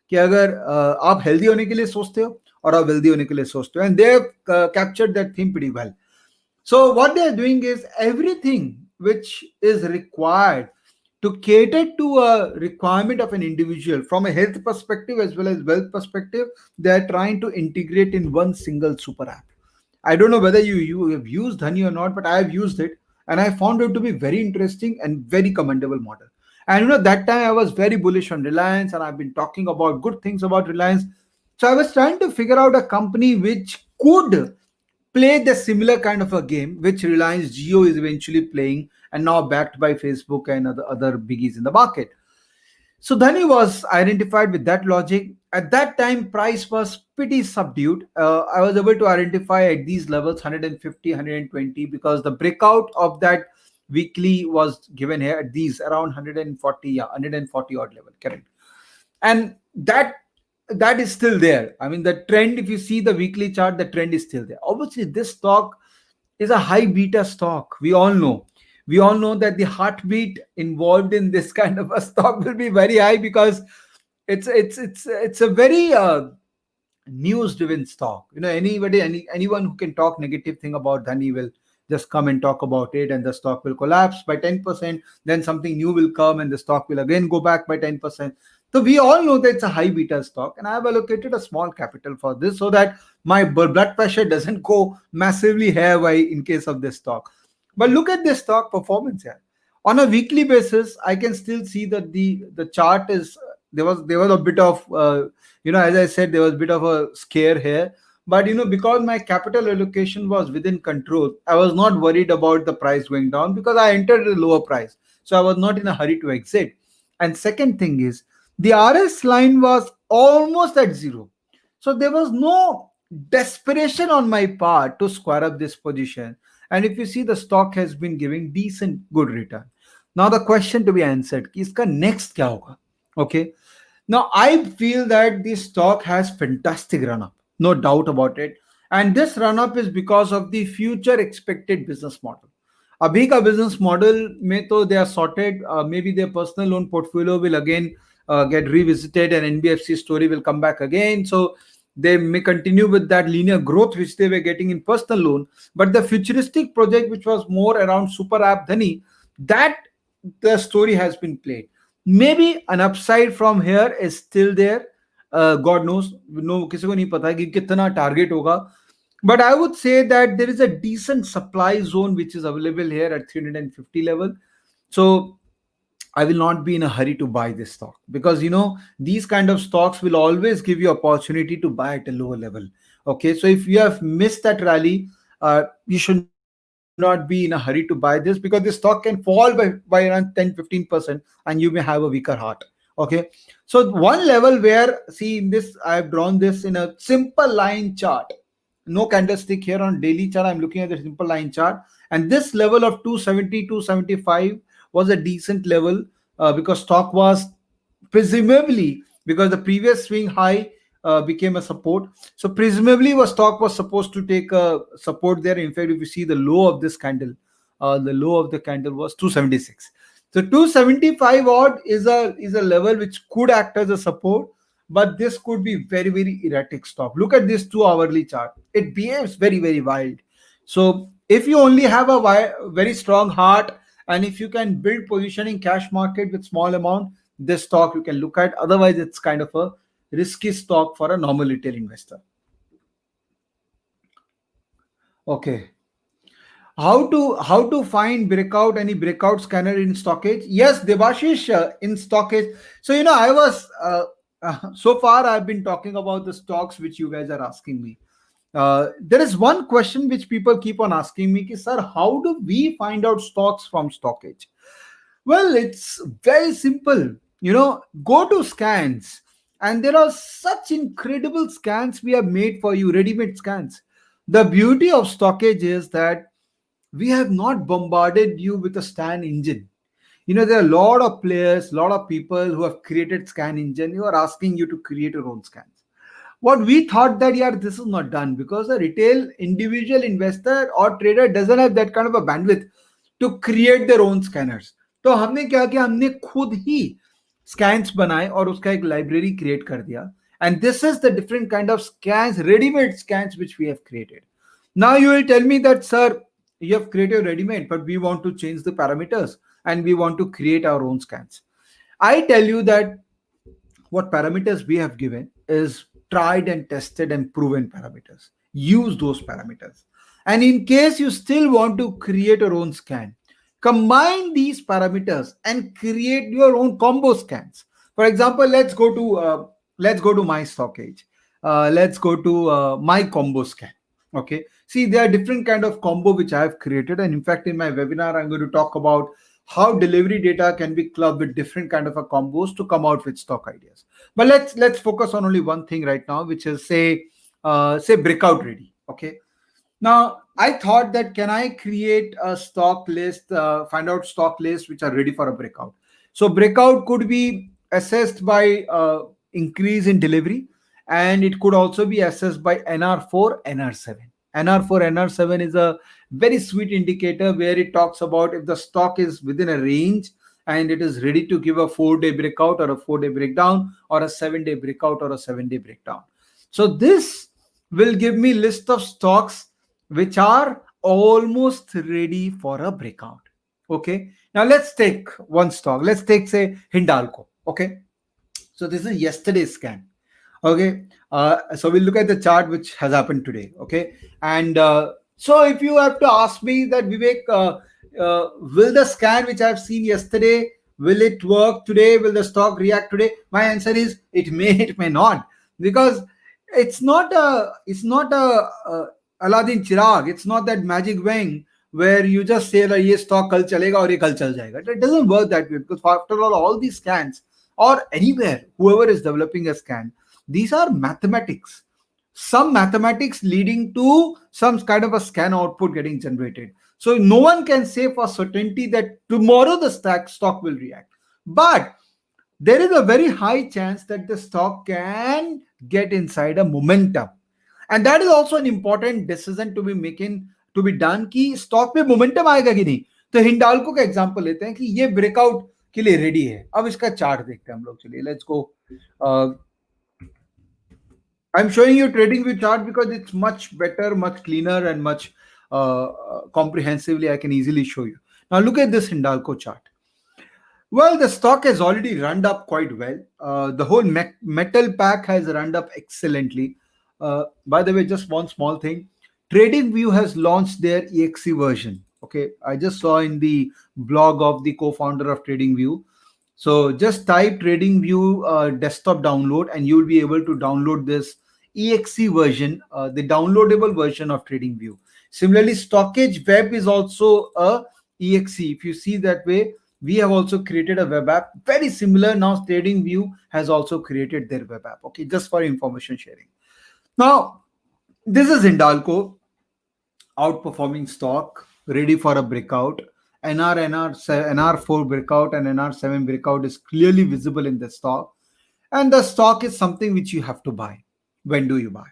कि अगर आप healthy होने के लिए सोचते हो और आप वेल्दी होने के लिए सोचते हो, and they have captured that theme pretty well. So what they are doing is everything which is required to cater to a requirement of an individual from a health perspective as well as wealth perspective, they are trying to integrate in one single super app. I don't know whether you have used Honey or not, but I have used it and I found it to be very interesting and very commendable model. And that time I was very bullish on Reliance, and I've been talking about good things about Reliance. So I was trying to figure out a company which could play the similar kind of a game which Reliance Jio is eventually playing, and now backed by Facebook and other biggies in the market. So Dhani was identified with that logic. At that time, price was pretty subdued. I was able to identify at these levels 150, 120, because the breakout of that weekly was given here at these around 140, yeah, 140 odd level, correct. And that is still there. I mean, the trend, if you see the weekly chart, the trend is still there. Obviously, this stock is a high beta stock. We all know that the heartbeat involved in this kind of a stock will be very high, because it's a very news driven stock. Anyone who can talk negative thing about Dhani will just come and talk about it, and the stock will collapse by 10%. Then something new will come and the stock will again go back by 10%. So we all know that it's a high beta stock, and I have allocated a small capital for this so that my blood pressure doesn't go massively haywire in case of this stock. But look at this stock performance here. On a weekly basis, I can still see that the chart is there was a bit of as I said, there was a bit of a scare here. But because my capital allocation was within control, I was not worried about the price going down because I entered at a lower price. So I was not in a hurry to exit. And second thing is, the RS line was almost at zero. So there was no desperation on my part to square up this position. And if you see, the stock has been giving decent good return. Now the question to be answered, कि इसका next क्या होगा? Okay. Now I feel that this stock has fantastic run up, no doubt about it. And this run up is because of the future expected business model. अभी का business model में तो they are sorted. Maybe their personal loan portfolio will again get revisited, and NBFC story will come back again. So they may continue with that linear growth which they were getting in personal loan. But the futuristic project, which was more around super app Dhani, that the story has been played. Maybe an upside from here is still there. God knows, no, किसी को नहीं पता कि कितना target होगा. But I would say that there is a decent supply zone which is available here at 350 level. So I will not be in a hurry to buy this stock, because these kind of stocks will always give you opportunity to buy at a lower level. Okay, so if you have missed that rally, you should not be in a hurry to buy this, because the stock can fall by around 10-15%, and you may have a weaker heart. Okay, so one level where, see, in this I have drawn this in a simple line chart, no candlestick here on daily chart. I'm looking at the simple line chart, and this level of 270, 275 was a decent level, because stock was, presumably, because the previous swing high became a support. So presumably, was stock was supposed to take a support there. In fact, if you see the low of this candle, the low of the candle was 276. So 275 odd is a level which could act as a support, but this could be very erratic stock. Look at this 2 hourly chart. It behaves very wild. So if you only have a very strong heart, and if you can build position in cash market with small amount, this stock you can look at. Otherwise, it's kind of a risky stock for a normal retail investor. Okay. How to find breakout, any breakout scanner in StockEdge? Yes, Debashish, in StockEdge. So I was so far I've been talking about the stocks which you guys are asking me. There is one question which people keep on asking me, ki, sir, how do we find out stocks from StockEdge? Well, it's very simple. Go to scans, and there are such incredible scans we have made for you, ready-made scans. The beauty of StockEdge is that we have not bombarded you with a scan engine. There are a lot of players, a lot of people who have created scan engine who are asking you to create your own scans. What we thought that, yeah, this is not done, because a retail individual investor or trader doesn't have that kind of a bandwidth to create their own scanners. तो हमने क्या किया, हमने खुद ही scans बनाए और उसका एक library create कर दिया. And this is the different kind of scans, ready-made scans which we have created. Now you will tell me that, sir, you have created ready-made, but we want to change the parameters and we want to create our own scans. I tell you that what parameters we have given is tried and tested and proven parameters. Use those parameters. And in case you still want to create your own scan, combine these parameters and create your own combo scans. For example, let's go to my StockEdge. Let's go to my combo scan. Okay. See, there are different kind of combo which I have created, and in fact, in my webinar, I'm going to talk about how delivery data can be clubbed with different kind of a combos to come out with stock ideas. But let's focus on only one thing right now, which is say breakout ready. Okay. Now I thought that, can I create a stock list, find out stock lists which are ready for a breakout. So breakout could be assessed by increase in delivery, and it could also be assessed by NR4, NR7. NR4, NR7 is a very sweet indicator where it talks about if the stock is within a range and it is ready to give a 4-day breakout or a 4-day breakdown or a 7-day breakout or a 7-day breakdown. So this will give me list of stocks which are almost ready for a breakout. Okay. Now let's take one stock. Let's take, say, Hindalco. Okay. So this is yesterday's scan. Okay. So we'll look at the chart which has happened today. Okay. And so if you have to ask me that, Vivek, will the scan which I've seen yesterday, will it work today? Will the stock react today? My answer is it may not, because it's not a Aladdin Chirag. It's not that magic wing where you just say that ye stock kal chalega or ye kal chal jayega. It doesn't work that way, because after all these scans, or anywhere, whoever is developing a scan, these are mathematics. Some mathematics leading to some kind of a scan output getting generated. So no one can say for certainty that tomorrow the stock will react. But there is a very high chance that the stock can get inside a momentum. And that is also an important decision to be done कि stock पे momentum आएगा कि नहीं. तो हिंडाल्को का example लेते हैं कि ये ब्रेकआउट के लिए रेडी है. अब इसका चार्ट देखते हैं हम लोग. चलिए, let's go. I'm showing you trading view chart because it's much better, much cleaner, and much comprehensively I can easily show you. Now look at this Hindalco chart. Well, the stock has already run up quite well. The whole metal pack has run up excellently. By the way, just one small thing. TradingView has launched their EXE version. Okay, I just saw in the blog of the co-founder of TradingView. So just type TradingView desktop download and you'll be able to download this EXE version, the downloadable version of TradingView. Similarly, StockEdge Web is also a EXE. If you see that way, we have also created a web app very similar. Now TradingView has also created their web app. Okay, just for information sharing. Now, this is Hindalco, outperforming stock, ready for a breakout. NR4 breakout and NR7 breakout is clearly visible in the stock. And the stock is something which you have to buy. When do you buy?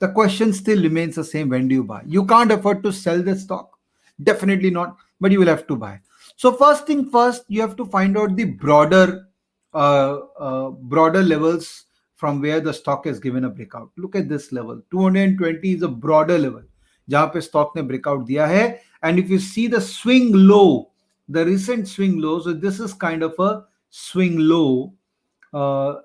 The question still remains the same. When do you buy? You can't afford to sell the stock. Definitely not, but you will have to buy. So first thing first, you have to find out the broader levels from where the stock has given a breakout. Look at this level. 220 is a broader level जहाँ पे stock ने breakout दिया है. And if you see the swing low, the recent swing low, so this is kind of a swing low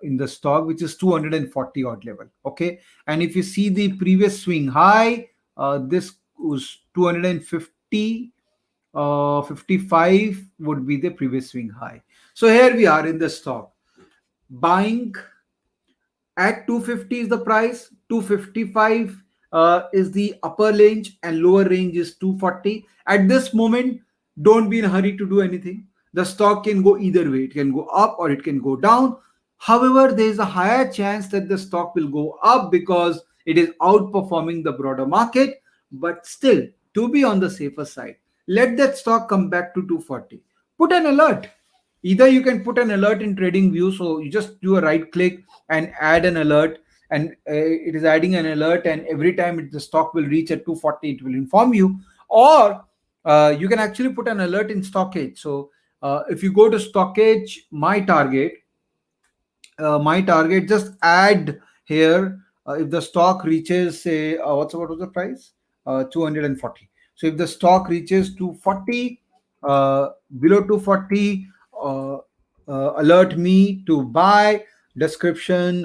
in the stock, which is 240 odd level. Okay, and if you see the previous swing high, this was 250, 55 would be the previous swing high. So here we are in the stock, buying at 250 is the price, 255 is the upper range, and lower range is 240. At this moment, don't be in a hurry to do anything. The stock can go either way. It can go up or it can go down. However, there is a higher chance that the stock will go up because it is outperforming the broader market. But still, to be on the safer side, let that stock come back to 240. Put an alert. Either you can put an alert in TradingView, so you just do a right click and add an alert, and it is adding an alert, and every time the stock will reach at 240, it will inform you. Or you can actually put an alert in StockEdge. So if you go to StockEdge, my target, just add here, if the stock reaches, say, what was the price, 240. So if the stock reaches 240, below 240, uh, alert me to buy. Description,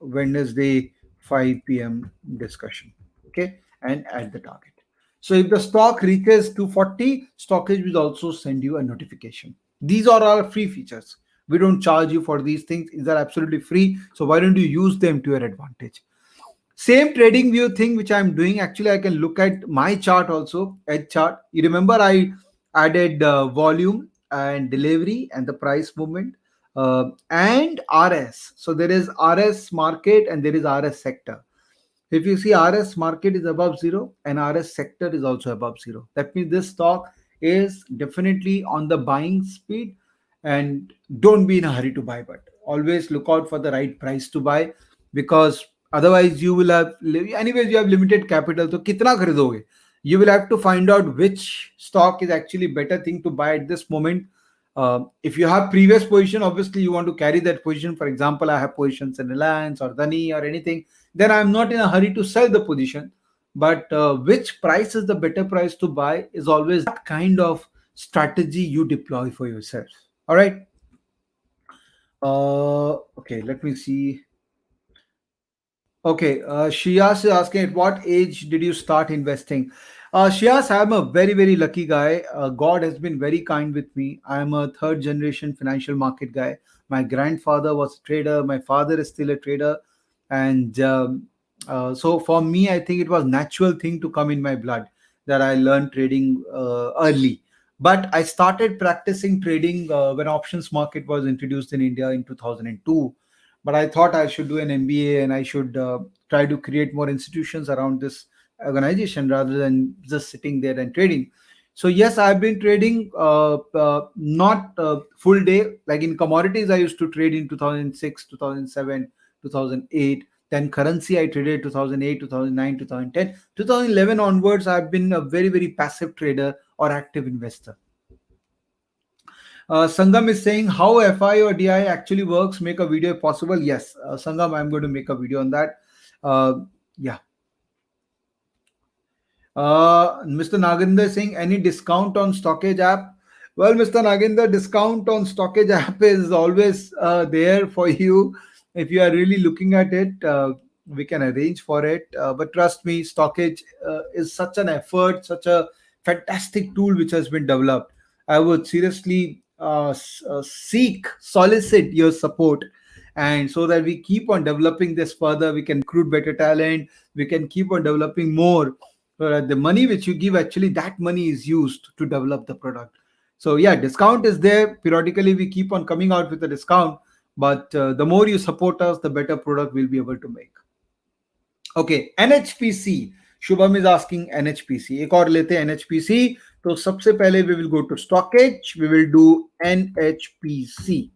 Wednesday 5 p.m. discussion. Okay, and add the target. So if the stock reaches 240, StockEdge will also send you a notification. These are our free features. We don't charge you for these things. These are absolutely free. So why don't you use them to your advantage? Same trading view thing which I'm doing. Actually, I can look at my chart also, edge chart. You remember I added volume and delivery and the price movement, and RS. So there is RS market and there is RS sector. If you see, RS market is above zero and RS sector is also above zero. That means this stock is definitely on the buying speed, and don't be in a hurry to buy, but always look out for the right price to buy, because otherwise you will have, anyways you have limited capital, so kitna kharidoge? You will have to find out which stock is actually better thing to buy at this moment. If you have previous position, obviously you want to carry that position. For example, I have positions in Reliance or Dhani or anything, then I'm not in a hurry to sell the position. But which price is the better price to buy is always that kind of strategy you deploy for yourself. All right. Okay, let me see. Okay, Shiyas is asking, at what age did you start investing? Shiyas, I'm a very, very lucky guy. God has been very kind with me. I'm a third generation financial market guy. My grandfather was a trader. My father is still a trader. And so for me, I think it was natural thing to come in my blood that I learned trading early. But I started practicing trading when options market was introduced in India in 2002. But I thought I should do an MBA and I should try to create more institutions around this organization rather than just sitting there and trading. So yes, I've been trading, not full day. Like in commodities, I used to trade in 2006, 2007, 2008. Then currency, I traded 2008, 2009, 2010, 2011 onwards. I've been a very, very passive trader or active investor. Sangam is saying how FI or DI actually works. Make a video if possible. Yes, Sangam, I'm going to make a video on that. Yeah. Mr. Nagendra is saying, any discount on StockEdge app? Well, Mr. Nagendra, discount on StockEdge app is always there for you. If you are really looking at it, we can arrange for it. But trust me, StockEdge is such an effort, such a fantastic tool which has been developed. I would seriously solicit your support And so that we keep on developing this further, we can recruit better talent, we can keep on developing more, so that the money which you give, actually that money is used to develop the product. So yeah, discount is there. Periodically we keep on coming out with a discount, but the more you support us, the better product we'll be able to make. Okay, NHPC. Shubham is asking NHPC. एक और लेते हैं NHPC. तो सबसे पहले we will go to StockEdge. We will do NHPC.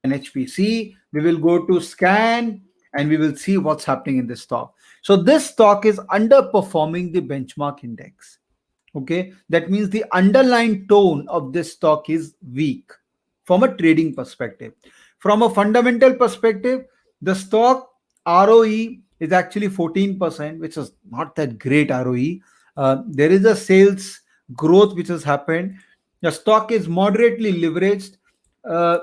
NHPC. We will go to scan and we will see what's happening in this stock. So this stock is underperforming the benchmark index. Okay, that means the underlying tone of this stock is weak from a trading perspective. From a fundamental perspective, the stock ROE is actually 14%, which is not that great ROE. There is a sales growth which has happened. The stock is moderately leveraged. There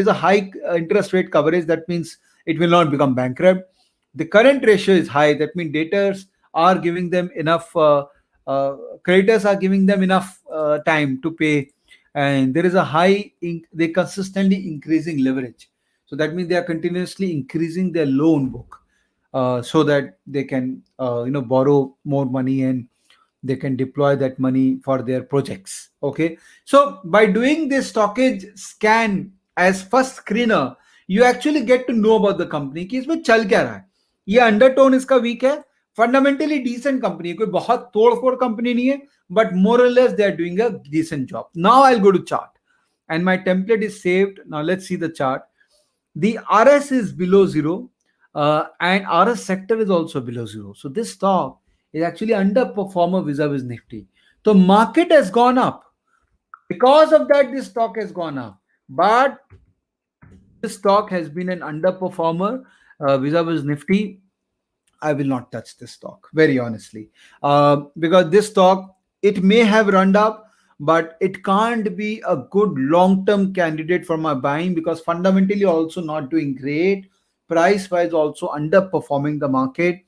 is a high interest rate coverage. That means it will not become bankrupt. The current ratio is high. That means debtors are giving them enough. Creditors are giving them enough time to pay, and there is a they consistently increasing leverage. So that means they are continuously increasing their loan book, so that they can borrow more money and they can deploy that money for their projects. Okay, so by doing this stockage scan as first screener, you actually get to know about the company कि इसमें चल क्या रहा है. ये undertone इसका week है, fundamentally decent company है, कोई बहुत तोड़फोड़ कंपनी नहीं है, but more or less they are doing a decent job. Now I'll go to chart and my template is saved. Now let's see the chart. The RS is below zero, and RS sector is also below zero. So this stock is actually underperformer vis-a-vis Nifty. So market has gone up. Because of that, this stock has gone up. But this stock has been an underperformer vis-a-vis Nifty. I will not touch this stock, very honestly, because this stock, it may have run up, but it can't be a good long-term candidate for my buying, because fundamentally also not doing great, price-wise also underperforming the market.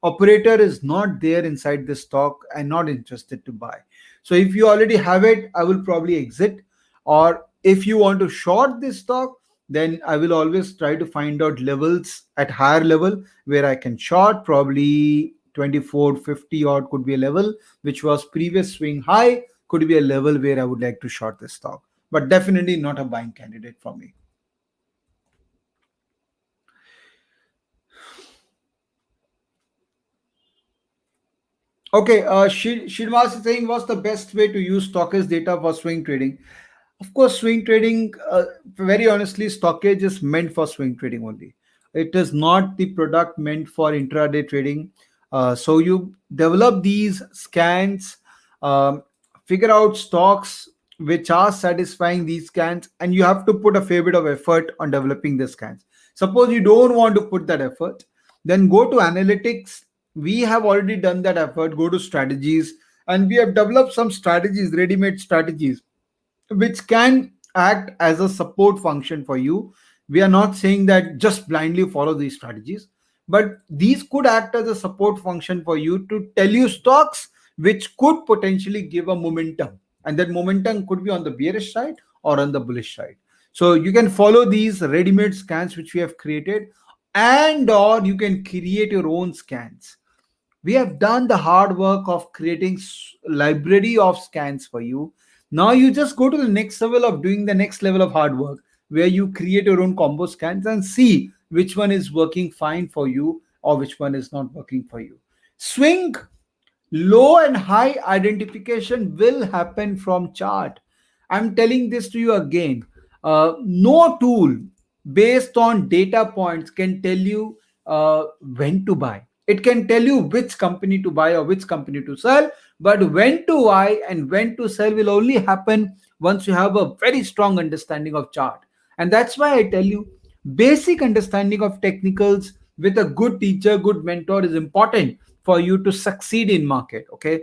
Operator is not there inside the stock and not interested to buy. So if you already have it, I will probably exit. Or if you want to short this stock, then I will always try to find out levels at higher level where I can short. Probably 2450 odd could be a level which was previous swing high, could be a level where I would like to short this stock, but definitely not a buying candidate for me. Okay, Srinivas is saying, what's the best way to use stockage data for swing trading? Of course, swing trading, very honestly, stockage is meant for swing trading only. It is not the product meant for intraday trading. So you develop these scans, figure out stocks which are satisfying these scans, and you have to put a fair bit of effort on developing the scans. Suppose you don't want to put that effort, then go to analytics. We have already done that effort. Go to strategies, and we have developed some strategies, ready-made strategies, which can act as a support function for you. We are not saying that just blindly follow these strategies, but these could act as a support function for you to tell you stocks which could potentially give a momentum, and that momentum could be on the bearish side or on the bullish side. So you can follow these ready-made scans which we have created, and or you can create your own scans. We have done the hard work of creating library of scans for you. Now you just go to the next level of doing the next level of hard work, where you create your own combo scans and see which one is working fine for you or which one is not working for you. Swing low and high identification will happen from chart. I'm telling this to you again. No tool based on data points can tell you when to buy. It can tell you which company to buy or which company to sell, but when to buy and when to sell will only happen once you have a very strong understanding of chart. And that's why I tell you, basic understanding of technicals with a good teacher, good mentor is important for you to succeed in market. Okay,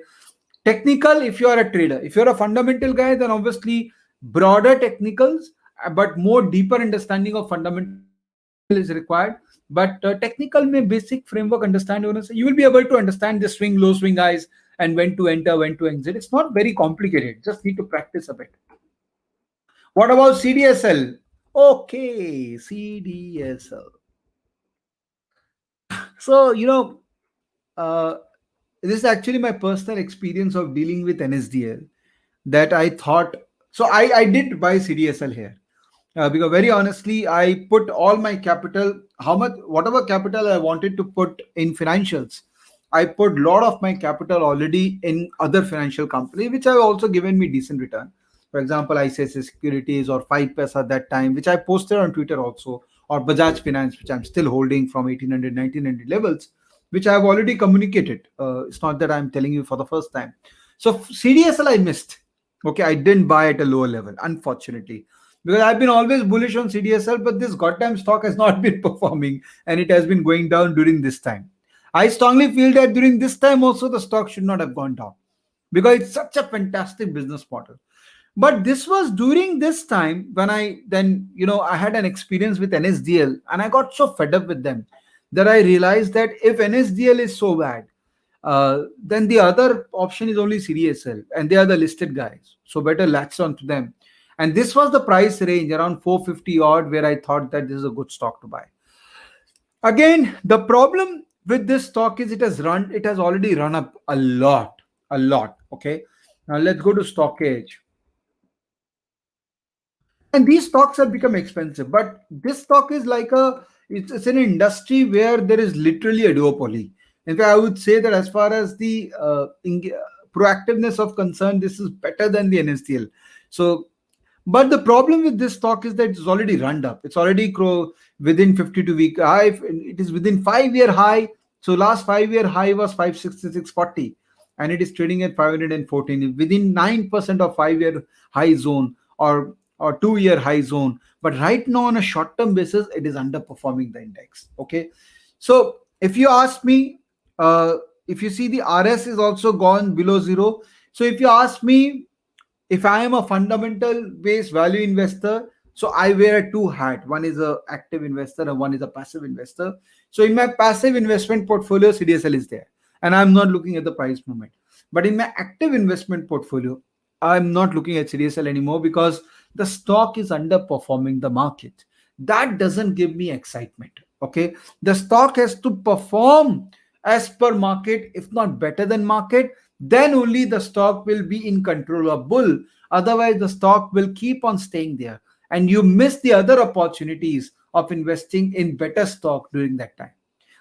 technical, if you are a trader, if you're a fundamental guy, then obviously broader technicals, but more deeper understanding of fundamental is required. But technical में basic framework understand होने से you will be able to understand the swing low, swing highs, and when to enter, when to exit. It's not very complicated, just need to practice a bit. What about CDSL? Okay, CDSL. So, uh, this is actually my personal experience of dealing with NSDL that I thought. So, I did buy CDSL here. Because very honestly, I put all my capital, how much, whatever capital I wanted to put in financials, I put lot of my capital already in other financial company, which have also given me decent return. For example, ICICI Securities or 5 Paisa at that time, which I posted on Twitter also, or Bajaj Finance, which I'm still holding from 1800, 1900 levels, which I have already communicated. It's not that I'm telling you for the first time. So CDSL I missed. Okay, I didn't buy at a lower level, unfortunately, because I've been always bullish on CDSL, but this goddamn stock has not been performing and it has been going down during this time. I strongly feel that during this time also the stock should not have gone down because it's such a fantastic business model. But this was during this time when I had an experience with NSDL and I got so fed up with them that I realized that if NSDL is so bad, then the other option is only CDSL, and they are the listed guys. So better latch on to them. And this was the price range around 450 odd, where I thought that this is a good stock to buy. Again, the problem with this stock is it has already run up a lot, a lot. Okay. Now let's go to StockEdge. And these stocks have become expensive, but this stock is like it's an industry where there is literally a duopoly. In fact, I would say that as far as the proactiveness of concern, this is better than the NSDL. So, but the problem with this stock is that it's already run up. It's already within 52-week high. It is within 5 year high. So last 5 year high was 566.40, and it is trading at 514 within 9% of 5 year high zone, or 2 year high zone. But right now on a short term basis, it is underperforming the index. Okay, so if you ask me, if you see the RS is also gone below zero. So if you ask me, if I am a fundamental based value investor, so I wear two hat. One is a active investor and one is a passive investor. So in my passive investment portfolio, CDSL is there, and I'm not looking at the price movement. But in my active investment portfolio, I'm not looking at CDSL anymore because the stock is underperforming the market. That doesn't give me excitement. Okay, the stock has to perform as per market, if not better than market, then only the stock will be in control of bull. Otherwise, the stock will keep on staying there, and you miss the other opportunities of investing in better stock during that time.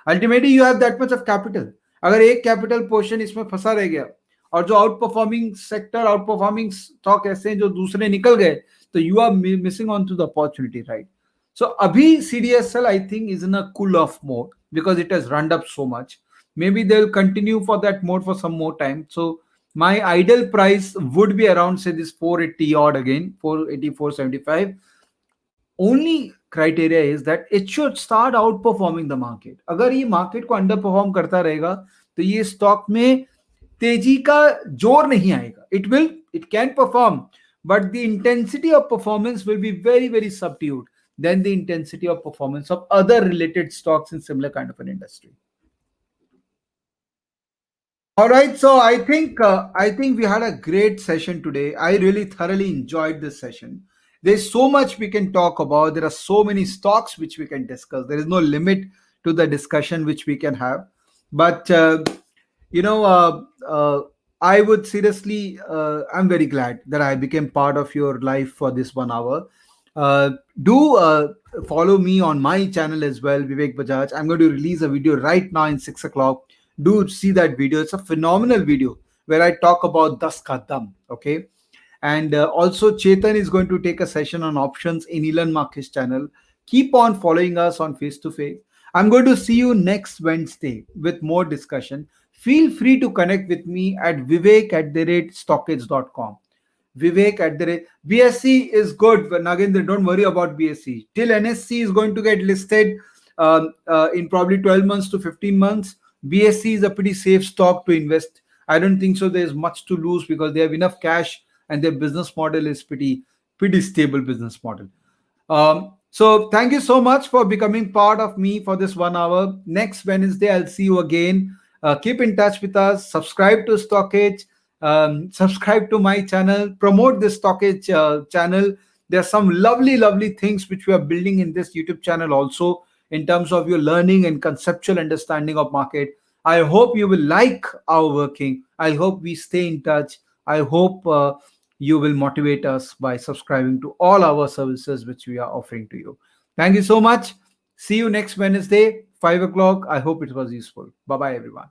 Ultimately you have that much of capital. अगर एक capital portion इसमें फंसा रह गया और जो outperforming sector, outperforming stock ऐसे हैं जो दूसरे निकल गए, तो you are missing on to the opportunity, right? So abhi CDSL I think is in a cool off mode because it has run up so much. Maybe they'll continue for that mode for some more time. So my ideal price would be around say this 480 odd again, 480, 475. Only criteria is that it should start outperforming the market. अगर ये market को under perform करता रहेगा तो ये stock में तेजी का जोर नहीं आएगा. It can perform, but the intensity of performance will be very very subdued than the intensity of performance of other related stocks in similar kind of an industry. All right, so I think we had a great session today. I really thoroughly enjoyed this session. There's so much we can talk about. There are so many stocks which we can discuss. There is no limit to the discussion which we can have. But you know, I would seriously, I'm very glad that I became part of your life for this 1 hour. Do follow me on my channel as well, Vivek Bajaj. I'm going to release a video right now in 6 o'clock. Do see that video. It's a phenomenal video where I talk about Das Ka Dam. Okay. And also, Chetan is going to take a session on options in Elon Musk's channel. Keep on following us on Face to Face. I'm going to see you next Wednesday with more discussion. Feel free to connect with me at vivek@stockage.com. Vivek at the BSC is good, but Nagendra, don't worry about BSC. Till NSC is going to get listed in probably 12 months to 15 months. BSC is a pretty safe stock to invest. I don't think so. There's much to lose because they have enough cash and their business model is pretty stable business model. So thank you so much for becoming part of me for this 1 hour. Next Wednesday, I'll see you again. Keep in touch with us. Subscribe to StockEdge. Subscribe to my channel. Promote the StockEdge channel. There are some lovely things which we are building in this YouTube channel also, in terms of your learning and conceptual understanding of market. I hope you will like our working. I hope we stay in touch. I hope you will motivate us by subscribing to all our services which we are offering to you. Thank you so much. See you next Wednesday, 5 o'clock. I hope it was useful. Bye bye, everyone.